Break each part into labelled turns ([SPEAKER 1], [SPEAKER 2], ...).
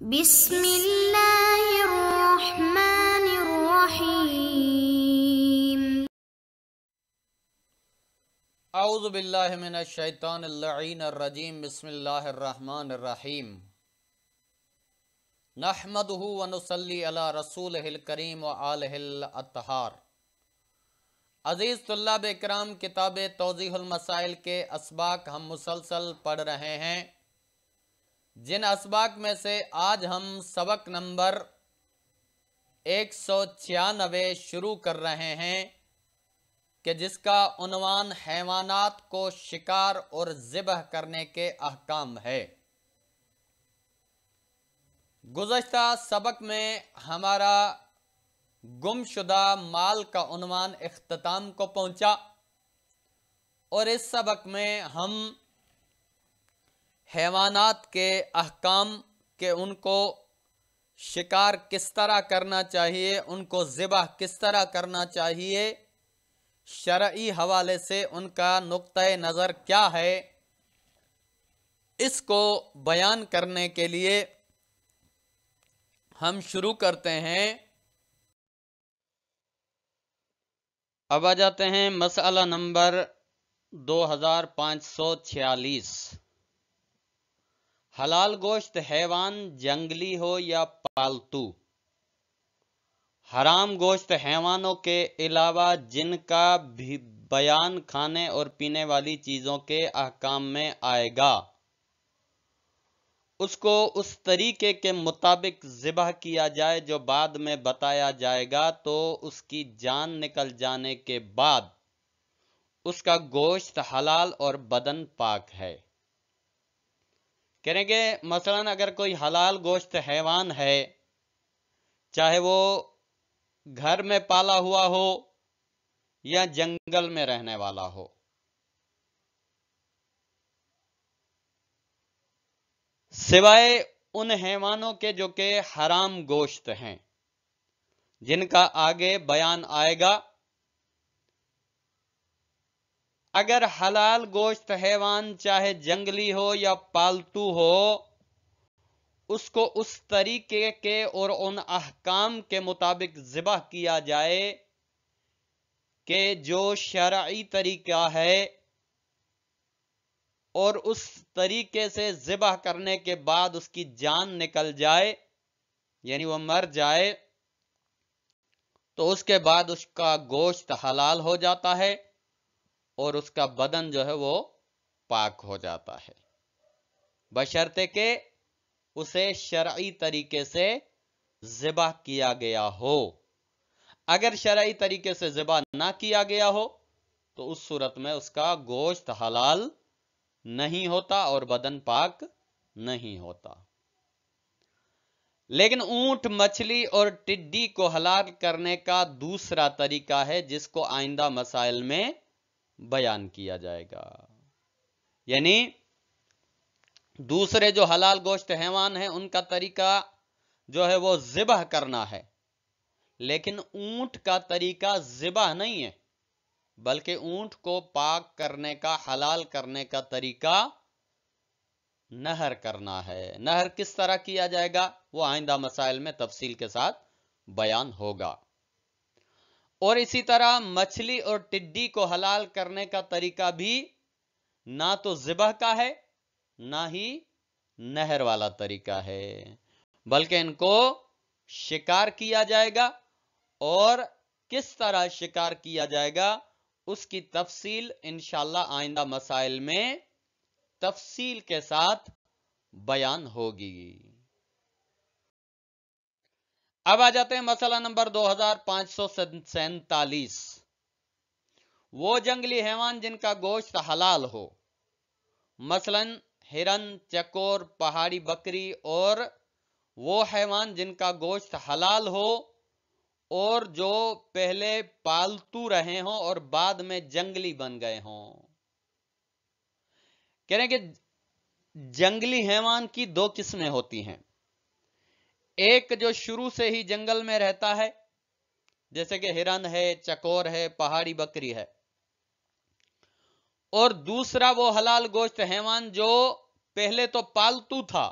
[SPEAKER 1] بسم اللہ الرحمن الرحیم۔
[SPEAKER 2] اعوذ باللہ من الشیطان اللعین الرجیم۔ بسم اللہ الرحمن الرحیم۔ نحمدہ ونصلی علی رسولہ الکریم وآلہ الاطہار۔ عزیز طلاب اکرام، کتاب توضیح المسائل کے اسباق ہم مسلسل پڑھ رہے ہیں، جن اسباق میں سے آج ہم سبق نمبر 196 شروع کر رہے ہیں کہ جس کا عنوان حیوانات کو شکار اور ذبح کرنے کے احکام ہے۔ گزشتہ سبق میں ہمارا گم شدہ مال کا عنوان اختتام کو پہنچا، اور اس سبق میں ہم حیوانات کے احکام کہ ان کو شکار کس طرح کرنا چاہیے، ان کو ذبح کس طرح کرنا چاہیے، شرعی حوالے سے ان کا نقطہ نظر کیا ہے، اس کو بیان کرنے کے لیے ہم شروع کرتے ہیں۔ اب آ جاتے ہیں مسئلہ نمبر 2546۔ حلال گوشت حیوان جنگلی ہو یا پالتو۔ حرام گوشت حیوانوں کے علاوہ جن کا بھی بیان کھانے اور پینے والی چیزوں کے احکام میں آئے گا، اس کو اس طریقے کے مطابق ذبح کیا جائے جو بعد میں بتایا جائے گا، تو اس کی جان نکل جانے کے بعد اس کا گوشت حلال اور بدن پاک ہے۔ کہیں گے مثلا اگر کوئی حلال گوشت حیوان ہے، چاہے وہ گھر میں پالا ہوا ہو یا جنگل میں رہنے والا ہو، سوائے ان حیوانوں کے جو کہ حرام گوشت ہیں، جن کا آگے بیان آئے گا، اگر حلال گوشت حیوان چاہے جنگلی ہو یا پالتو ہو، اس کو اس طریقے کے اور ان احکام کے مطابق ذبح کیا جائے کہ جو شرعی طریقہ ہے، اور اس طریقے سے ذبح کرنے کے بعد اس کی جان نکل جائے، یعنی وہ مر جائے، تو اس کے بعد اس کا گوشت حلال ہو جاتا ہے اور اس کا بدن جو ہے وہ پاک ہو جاتا ہے، بشرطے کہ اسے شرعی طریقے سے ذبح کیا گیا ہو۔ اگر شرعی طریقے سے ذبح نہ کیا گیا ہو تو اس صورت میں اس کا گوشت حلال نہیں ہوتا اور بدن پاک نہیں ہوتا۔ لیکن اونٹ، مچھلی اور ٹڈی کو حلال کرنے کا دوسرا طریقہ ہے، جس کو آئندہ مسائل میں بیان کیا جائے گا۔ یعنی دوسرے جو حلال گوشت حیوان ہیں ان کا طریقہ جو ہے وہ ذبح کرنا ہے، لیکن اونٹ کا طریقہ ذبح نہیں ہے، بلکہ اونٹ کو پاک کرنے کا، حلال کرنے کا طریقہ نہر کرنا ہے۔ نہر کس طرح کیا جائے گا وہ آئندہ مسائل میں تفصیل کے ساتھ بیان ہوگا۔ اور اسی طرح مچھلی اور ٹڈی کو حلال کرنے کا طریقہ بھی نہ تو ذبح کا ہے، نہ ہی نہر والا طریقہ ہے، بلکہ ان کو شکار کیا جائے گا، اور کس طرح شکار کیا جائے گا اس کی تفصیل انشاءاللہ آئندہ مسائل میں تفصیل کے ساتھ بیان ہوگی۔ اب آ جاتے ہیں مسئلہ نمبر 2547۔ وہ جنگلی حیوان جن کا گوشت حلال ہو، مثلا ہرن، چکور، پہاڑی بکری، اور وہ حیوان جن کا گوشت حلال ہو اور جو پہلے پالتو رہے ہوں اور بعد میں جنگلی بن گئے ہوں۔ کہہ رہے ہیں کہ جنگلی حیوان کی دو قسمیں ہوتی ہیں، ایک جو شروع سے ہی جنگل میں رہتا ہے، جیسے کہ ہرن ہے، چکور ہے، پہاڑی بکری ہے، اور دوسرا وہ حلال گوشت حیوان جو پہلے تو پالتو تھا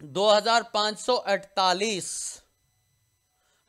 [SPEAKER 2] 2548।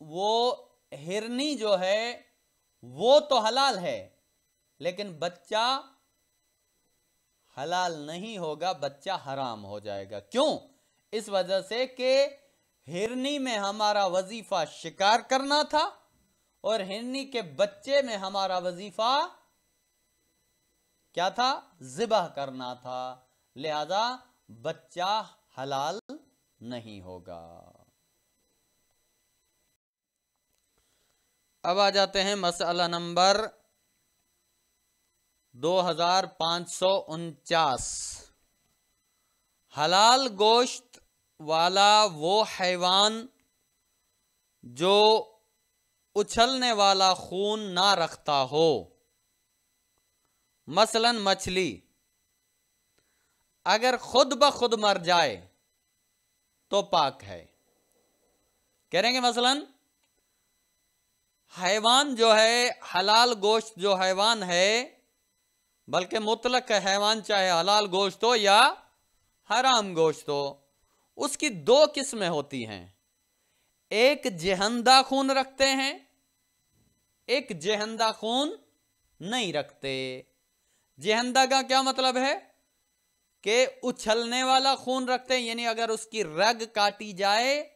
[SPEAKER 2] وہ ہرنی جو ہے وہ تو حلال ہے لیکن بچہ حلال نہیں ہوگا، بچہ حرام ہو جائے گا۔ کیوں؟ اس وجہ سے کہ ہرنی میں ہمارا وظیفہ شکار کرنا تھا اور ہرنی کے بچے میں ہمارا وظیفہ کیا تھا؟ ذبح کرنا تھا، لہذا بچہ حلال نہیں ہوگا۔ اب آ جاتے ہیں مسئلہ نمبر 2549۔ حلال گوشت والا وہ حیوان جو اچھلنے والا خون نہ رکھتا ہو، مثلا مچھلی اگر خود بخود مر جائے تو پاک ہے۔ کہہ رہیں گے مثلا حیوان جو ہے، حلال گوشت جو حیوان ہے، بلکہ مطلق حیوان چاہے حلال گوشت ہو یا حرام گوشت ہو، اس کی دو قسمیں ہوتی ہیں، ایک جہندہ خون رکھتے ہیں، ایک جہندہ خون نہیں رکھتے۔ جہندہ کا کیا مطلب ہے کہ اچھلنے والا خون رکھتے ہیں، یعنی اگر اس کی رگ کاٹی جائے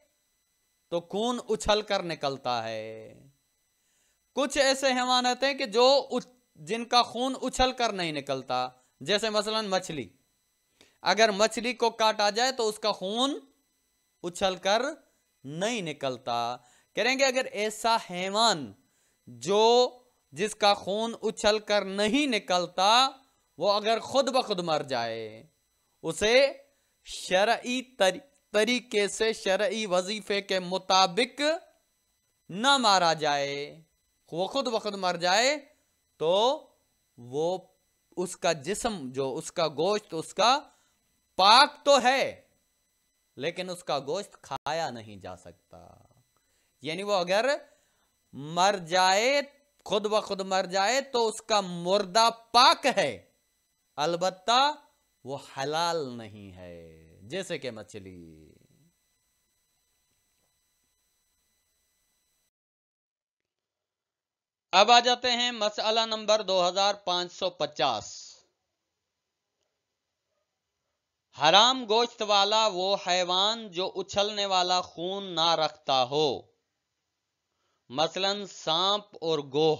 [SPEAKER 2] تو خون اچھل کر نکلتا ہے۔ کچھ ایسے حیوانات ہیں کہ جن کا خون اچھل کر نہیں نکلتا، جیسے مثلا مچھلی، اگر مچھلی کو کاٹا جائے تو اس کا خون اچھل کر نہیں نکلتا۔ کہیں گے اگر ایسا حیوان جس کا خون اچھل کر نہیں نکلتا، وہ اگر خود بخود مر جائے، اسے شرعی طریقے سے شرعی وظیفے کے مطابق نہ مارا جائے، وہ خود بخود مر جائے تو وہ اس کا جسم اس کا گوشت اس کا پاک تو ہے لیکن اس کا گوشت کھایا نہیں جا سکتا۔ یعنی وہ اگر مر جائے، خود بخود مر جائے تو اس کا مردہ پاک ہے، البتہ وہ حلال نہیں ہے، جیسے کہ مچھلی۔ اب آ جاتے ہیں مسئلہ نمبر 2550۔ حرام گوشت والا وہ حیوان جو اچھلنے والا خون نہ رکھتا ہو، مثلا سانپ اور گوہ۔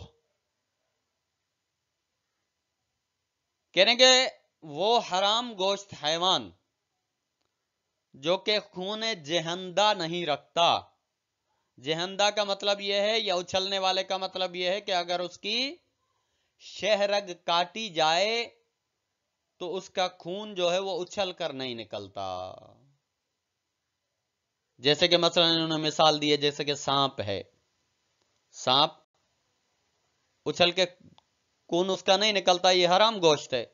[SPEAKER 2] کہنے گے وہ حرام گوشت حیوان جو کہ خون جہندہ نہیں رکھتا۔ جہندہ کا مطلب یہ ہے، یا اچھلنے والے کا مطلب یہ ہے کہ اگر اس کی شہرگ کاٹی جائے تو اس کا خون جو ہے وہ اچھل کر نہیں نکلتا۔ جیسے کہ مثلا انہوں نے مثال دی ہے، جیسے کہ سانپ ہے، سانپ اچھل کے خون اس کا نہیں نکلتا، یہ حرام گوشت ہے۔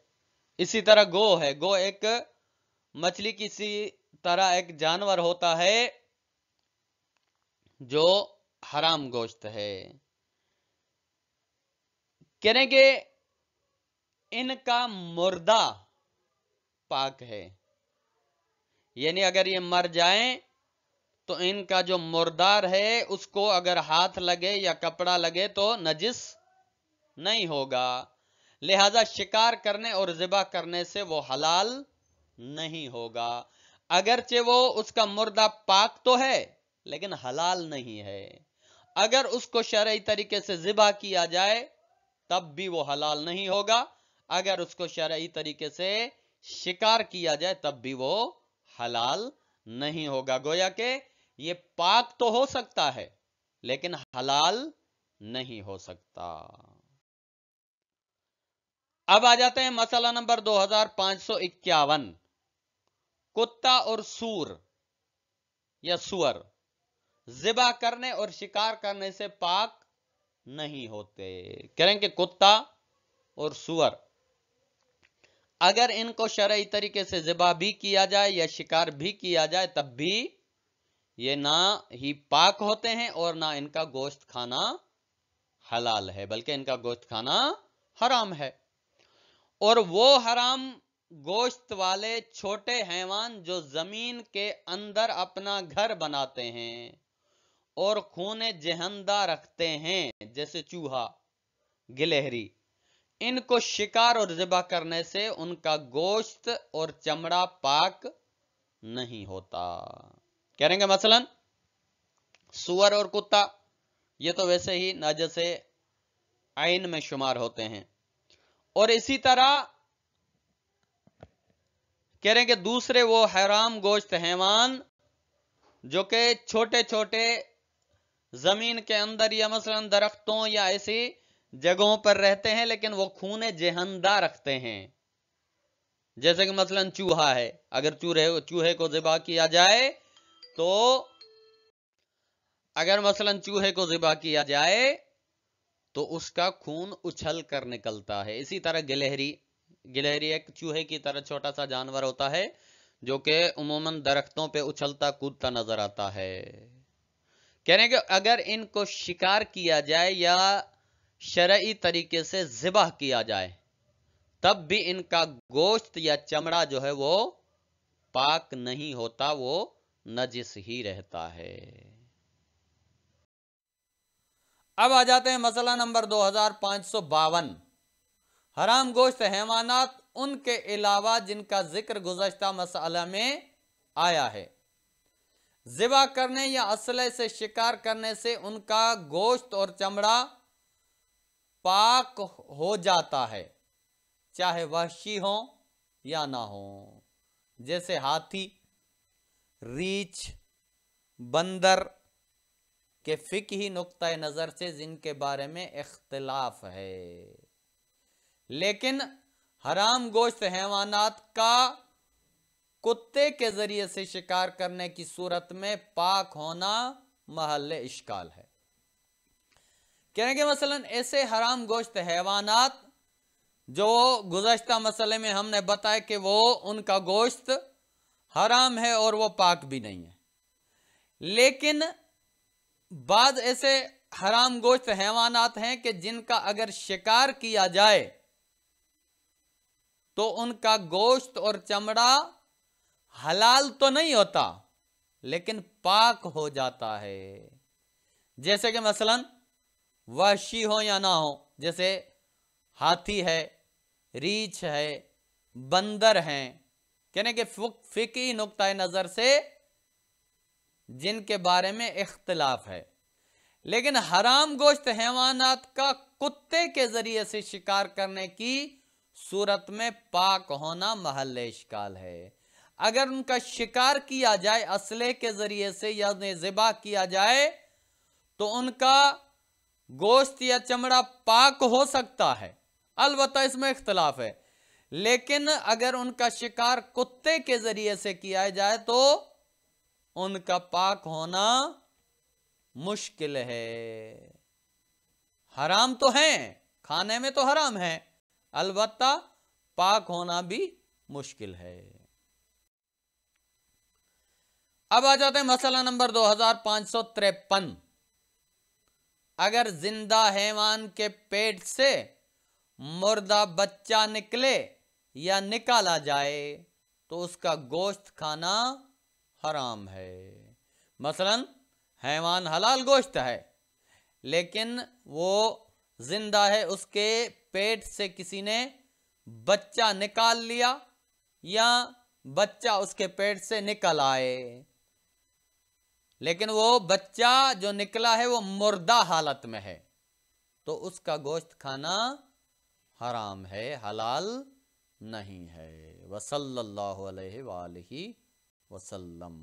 [SPEAKER 2] اسی طرح گو ہے، گو ایک مچھلی کسی طرح ایک جانور ہوتا ہے جو حرام گوشت ہے۔ کہنے کہ ان کا مردہ پاک ہے، یعنی اگر یہ مر جائیں تو ان کا جو مردار ہے اس کو اگر ہاتھ لگے یا کپڑا لگے تو نجس نہیں ہوگا، لہذا شکار کرنے اور ذبح کرنے سے وہ حلال نہیں ہوگا۔ اگرچہ وہ اس کا مردہ پاک تو ہے لیکن حلال نہیں ہے۔ اگر اس کو شرعی طریقے سے ذبح کیا جائے تب بھی وہ حلال نہیں ہوگا، اگر اس کو شرعی طریقے سے شکار کیا جائے تب بھی وہ حلال نہیں ہوگا۔ گویا کہ یہ پاک تو ہو سکتا ہے لیکن حلال نہیں ہو سکتا۔ اب آ جاتے ہیں مسئلہ نمبر 2551۔ کتا اور سور یا سور ذبح کرنے اور شکار کرنے سے پاک نہیں ہوتے۔ کہیں کہ کتا اور سور اگر ان کو شرعی طریقے سے ذبح بھی کیا جائے یا شکار بھی کیا جائے تب بھی یہ نہ ہی پاک ہوتے ہیں اور نہ ان کا گوشت کھانا حلال ہے، بلکہ ان کا گوشت کھانا حرام ہے۔ اور وہ حرام گوشت والے چھوٹے حیوان جو زمین کے اندر اپنا گھر بناتے ہیں، اور خون جہندا رکھتے ہیں جیسے چوہا، گلہری، ان کو شکار اور ذبح کرنے سے ان کا گوشت اور چمڑا پاک نہیں ہوتا۔ کہیں گے مثلا سور اور کتا، یہ تو ویسے ہی نجس عین میں شمار ہوتے ہیں، اور اسی طرح کہہ رہے ہیں کہ دوسرے وہ حرام گوشت حیوان جو کہ چھوٹے چھوٹے زمین کے اندر یا مثلا درختوں یا ایسی جگہوں پر رہتے ہیں لیکن وہ خون جہندا رکھتے ہیں، جیسے کہ مثلا چوہا ہے، اگر چوہے کو ذبح کیا جائے تو اس کا خون اچھل کر نکلتا ہے۔ اسی طرح گلہری ایک چوہے کی طرح چھوٹا سا جانور ہوتا ہے جو کہ عموماً درختوں پہ اچھلتا کودتا نظر آتا ہے۔ کہہ رہے ہیں کہ اگر ان کو شکار کیا جائے یا شرعی طریقے سے ذبح کیا جائے تب بھی ان کا گوشت یا چمڑا جو ہے وہ پاک نہیں ہوتا، وہ نجس ہی رہتا ہے۔ اب آ جاتے ہیں مسئلہ نمبر 2552، حرام گوشت حیوانات ان کے علاوہ جن کا ذکر گزشتہ مسئلہ میں آیا ہے، ذبح کرنے یا اسلحے سے شکار کرنے سے ان کا گوشت اور چمڑا پاک ہو جاتا ہے، چاہے وحشی ہوں یا نہ ہوں، جیسے ہاتھی، ریچھ، بندر کے فقہی نقطہ نظر سے جن کے بارے میں اختلاف ہے۔ لیکن حرام گوشت حیوانات کا کتے کے ذریعے سے شکار کرنے کی صورت میں پاک ہونا محل اشکال ہے۔ کہنے کہ مثلا ایسے حرام گوشت حیوانات جو گزشتہ مسئلے میں ہم نے بتایا کہ وہ ان کا گوشت حرام ہے اور وہ پاک بھی نہیں ہے، لیکن بعض ایسے حرام گوشت حیوانات ہیں کہ جن کا اگر شکار کیا جائے تو ان کا گوشت اور چمڑا حلال تو نہیں ہوتا لیکن پاک ہو جاتا ہے، جیسے کہ مثلا وحشی ہو یا نہ ہو، جیسے ہاتھی ہے، ریچھ ہے، بندر ہیں، کہنے کہ فقہی نقطہ نظر سے جن کے بارے میں اختلاف ہے۔ لیکن حرام گوشت حیوانات کا کتے کے ذریعے سے شکار کرنے کی صورت میں پاک ہونا محل اشکال ہے۔ اگر ان کا شکار کیا جائے اسلحے کے ذریعے سے یا انہیں ذبح کیا جائے تو ان کا گوشت یا چمڑا پاک ہو سکتا ہے، البتہ اس میں اختلاف ہے، لیکن اگر ان کا شکار کتے کے ذریعے سے کیا جائے تو ان کا پاک ہونا مشکل ہے۔ حرام تو ہیں، کھانے میں تو حرام ہے، البتہ پاک ہونا بھی مشکل ہے۔ اب آ جاتے ہیں مسئلہ نمبر 2553، اگر زندہ حیوان کے پیٹ سے مردہ بچہ نکلے یا نکالا جائے تو اس کا گوشت کھانا حرام ہے۔ مثلا حیوان حلال گوشت ہے لیکن وہ زندہ ہے، اس کے پیٹ سے کسی نے بچہ نکال لیا یا بچہ اس کے پیٹ سے نکل آئے، لیکن وہ بچہ جو نکلا ہے وہ مردہ حالت میں ہے تو اس کا گوشت کھانا حرام ہے، حلال نہیں ہے۔ وصلی اللہ علیہ وآلہ وسلم۔